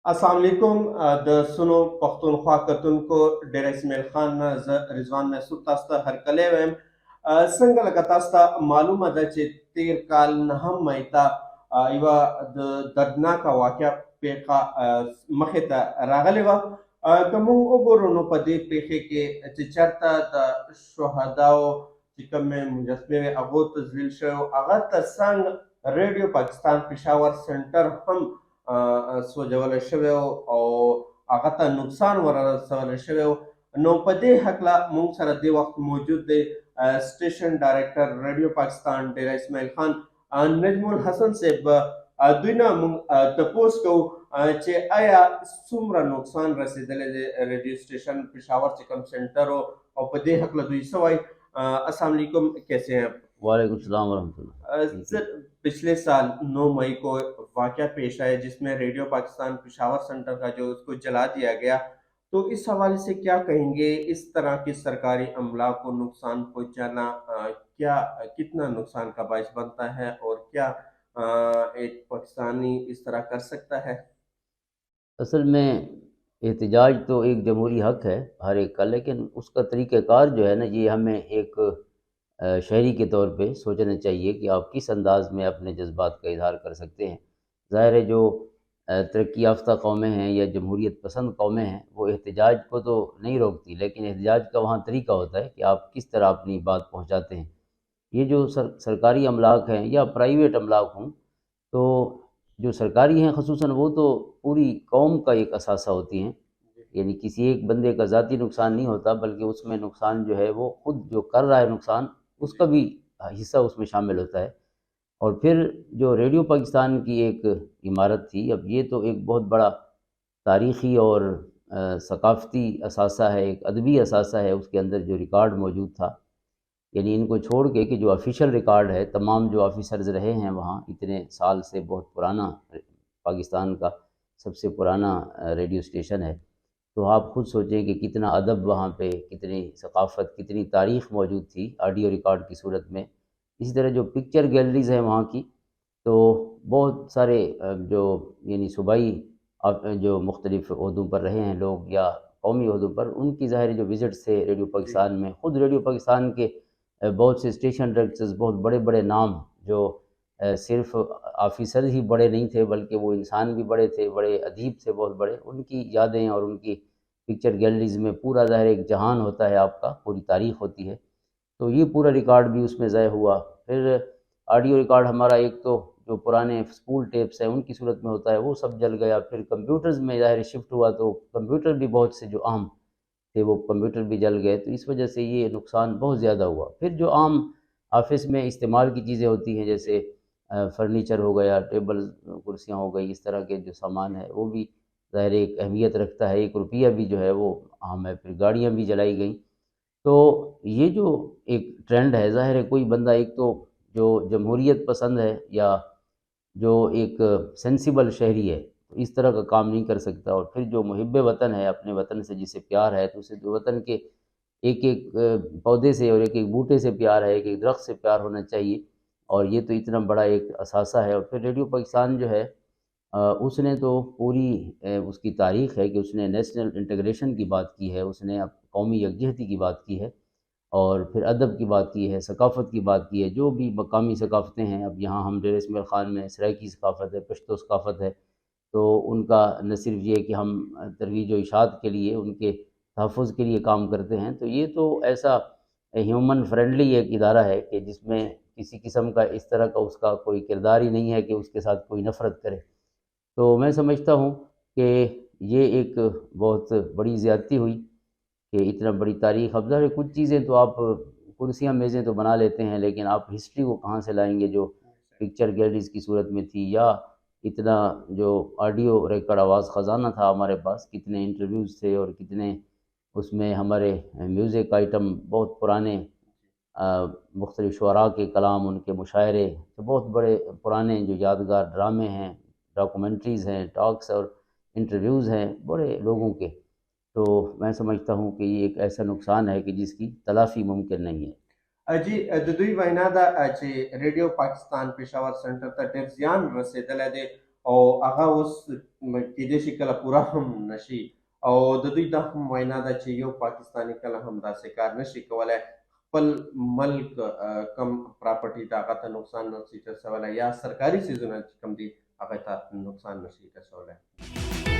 السلام علیکم د سنو پښتونخوا کتونکو ډیر اسماعیل خان ز رضوان مسعود تاسو ته هرکلی وایم. څنګه لکه تاسو ته معلومه ده چې تیر کال 9 مئی ته یوه د دردناکه واقعه پیښه مخې ته راغلې وه. که موږ وګورو نو په دې پیښې کې چې چېرته د شهداو چې کومې مجسمې وې هغو تزویل شوی و، هغه ترڅنګ ریډیو پاکستان پېښور سنټر هم سوځولی شوی او هغه ته نقصان ورسولی شوی و. نو په دې هکله موږ سره دې وخت موجود دی سټیشن ډایرکټر ریډیو پاکستان ډیر اسماعیل خان نجم الحسن صاحب. دوی نه موږ تپوس کوو چې آیا څومره نقصان رسېدلی دی ریډیو سټیشن پېښور چې کوم سینټر او په دې هکله دوی څه وایي. السلام علیکم، کیسے ہیں آپ؟ وعلیکم السلام ورحمۃ اللہ. سر، پچھلے سال 9 مئی کو واقعہ پیش آیا جس میں ریڈیو پاکستان پشاور سینٹر کا جو اس کو جلا دیا گیا، تو اس حوالے سے کیا کہیں گے؟ اس طرح کی سرکاری املاک کو نقصان پہنچانا کیا کتنا نقصان کا باعث بنتا ہے، اور کیا ایک پاکستانی اس طرح کر سکتا ہے؟ اصل میں احتجاج تو ایک جمہوری حق ہے ہر ایک کا، لیکن اس کا طریقہ کار جو ہے نا، یہ ہمیں ایک شہری کے طور پہ سوچنا چاہیے کہ آپ کس انداز میں اپنے جذبات کا اظہار کر سکتے ہیں. ظاہر ہے جو ترقی یافتہ قومیں ہیں یا جمہوریت پسند قومیں ہیں وہ احتجاج کو تو نہیں روکتی، لیکن احتجاج کا وہاں طریقہ ہوتا ہے کہ آپ کس طرح اپنی بات پہنچاتے ہیں. یہ جو سرکاری املاک ہیں یا پرائیویٹ املاک ہوں، تو جو سرکاری ہیں خصوصاً وہ تو پوری قوم کا ایک اثاثہ ہوتی ہیں، یعنی کسی ایک بندے کا ذاتی نقصان نہیں ہوتا، بلکہ اس میں نقصان جو ہے وہ خود جو کر رہا ہے نقصان اس کا بھی حصہ اس میں شامل ہوتا ہے. اور پھر جو ریڈیو پاکستان کی ایک عمارت تھی، اب یہ تو ایک بہت بڑا تاریخی اور ثقافتی اثاثہ ہے، ایک ادبی اثاثہ ہے. اس کے اندر جو ریکارڈ موجود تھا، یعنی ان کو چھوڑ کے کہ جو آفیشیل ریکارڈ ہے، تمام جو آفیسرز رہے ہیں وہاں اتنے سال سے، بہت پرانا پاکستان کا سب سے پرانا ریڈیو اسٹیشن ہے، تو آپ خود سوچیں کہ کتنا ادب وہاں پہ، کتنی ثقافت، کتنی تاریخ موجود تھی آڈیو ریکارڈ کی صورت میں. اسی طرح جو پکچر گیلریز ہیں وہاں کی، تو بہت سارے جو یعنی صوبائی جو مختلف عہدوں پر رہے ہیں لوگ یا قومی عہدوں پر، ان کی ظاہر جو وزٹس تھے ریڈیو پاکستان میں، خود ریڈیو پاکستان کے بہت سے اسٹیشن ڈائریکٹرز، بہت بڑے بڑے نام جو صرف آفیسر ہی بڑے نہیں تھے بلکہ وہ انسان بھی بڑے تھے، بڑے ادیب تھے بہت بڑے، ان کی یادیں اور ان کی پکچر گیلریز میں پورا ظاہر ایک جہان ہوتا ہے آپ کا، پوری تاریخ ہوتی ہے. تو یہ پورا ریکارڈ بھی اس میں ضائع ہوا. پھر آڈیو ریکارڈ ہمارا ایک تو جو پرانے اسکول ٹیپس ہیں ان کی صورت میں ہوتا ہے وہ سب جل گیا. پھر کمپیوٹرز میں ظاہر شفٹ ہوا تو کمپیوٹر بھی بہت سے جو عام تھے وہ کمپیوٹر بھی جل گئے، تو اس وجہ سے یہ نقصان بہت زیادہ ہوا. پھر جو عام آفس میں استعمال کی چیزیں ہوتی ہیں جیسے فرنیچر ہو گیا، ٹیبل کرسیاں ہو گئی، اس طرح کے جو سامان ہے وہ بھی ظاہر ایک اہمیت رکھتا ہے، 1 روپیہ بھی جو ہے وہ عام ہے. پھر گاڑیاں بھی جلائی گئیں. تو یہ جو ایک ٹرینڈ ہے، ظاہر ہے کوئی بندہ ایک تو جو جمہوریت پسند ہے یا جو ایک سینسیبل شہری ہے تو اس طرح کا کام نہیں کر سکتا. اور پھر جو محب وطن ہے، اپنے وطن سے جسے پیار ہے، تو اسے وطن کے ایک ایک پودے سے اور ایک ایک بوٹے سے پیار ہے، ایک ایک درخت سے پیار ہونا چاہیے. اور یہ تو اتنا بڑا ایک اثاثہ ہے. اور پھر ریڈیو پاکستان جو ہے اس نے تو پوری اس کی تاریخ ہے کہ اس نے نیشنل انٹیگریشن کی بات کی ہے، اس نے اب قومی یکجہتی کی بات کی ہے، اور پھر ادب کی بات کی ہے، ثقافت کی بات کی ہے. جو بھی مقامی ثقافتیں ہیں، اب یہاں ہم ڈیر اسماعیل خان میں سرائیکی ثقافت ہے، پشتو ثقافت ہے، تو ان کا نہ صرف یہ کہ ہم ترویج و اشاعت کے لیے، ان کے تحفظ کے لیے کام کرتے ہیں، تو یہ تو ایسا ہیومن فرینڈلی ایک ادارہ ہے کہ جس میں کسی قسم کا اس طرح کا اس کا کوئی کردار ہی نہیں ہے کہ اس کے ساتھ کوئی نفرت کرے. تو میں سمجھتا ہوں کہ یہ ایک بہت بڑی زیادتی ہوئی کہ اتنا بڑی تاریخ. اب ظاہر کچھ چیزیں تو آپ کرسیاں میزیں تو بنا لیتے ہیں، لیکن آپ ہسٹری کو کہاں سے لائیں گے جو پکچر گیلریز کی صورت میں تھی، یا اتنا جو آڈیو ریکارڈ آواز خزانہ تھا ہمارے پاس، کتنے انٹرویوز تھے اور کتنے اس میں ہمارے میوزک آئٹم، بہت پرانے مختلف شعراء کے کلام، ان کے مشاعرے، تو بہت بڑے پرانے جو یادگار ڈرامے ہیں، ڈاکومنٹریز ہیں، ٹاکس اور انٹرویوز ہیں بڑے لوگوں کے. تو میں سمجھتا ہوں کہ یہ ایک ایسا نقصان ہے کہ جس کی تلافی ممکن نہیں ہے. جی، د دوی وینا ده چې ریډیو پاکستان پېښور سنټر ته ډېر زیان رسېدلی دی، او هغه اوس کېدای شي کله پوره هم نشي او د دوی دا هم وینا ده چې یو پاکستاني کله هم داسې کار نشي کولی خپل ملک کم پراپرټي ته هغه ته نقصان نشي رسولی یا سرکاري څیزونه چې کوم دي هغه ته نقصان نشي رسولی.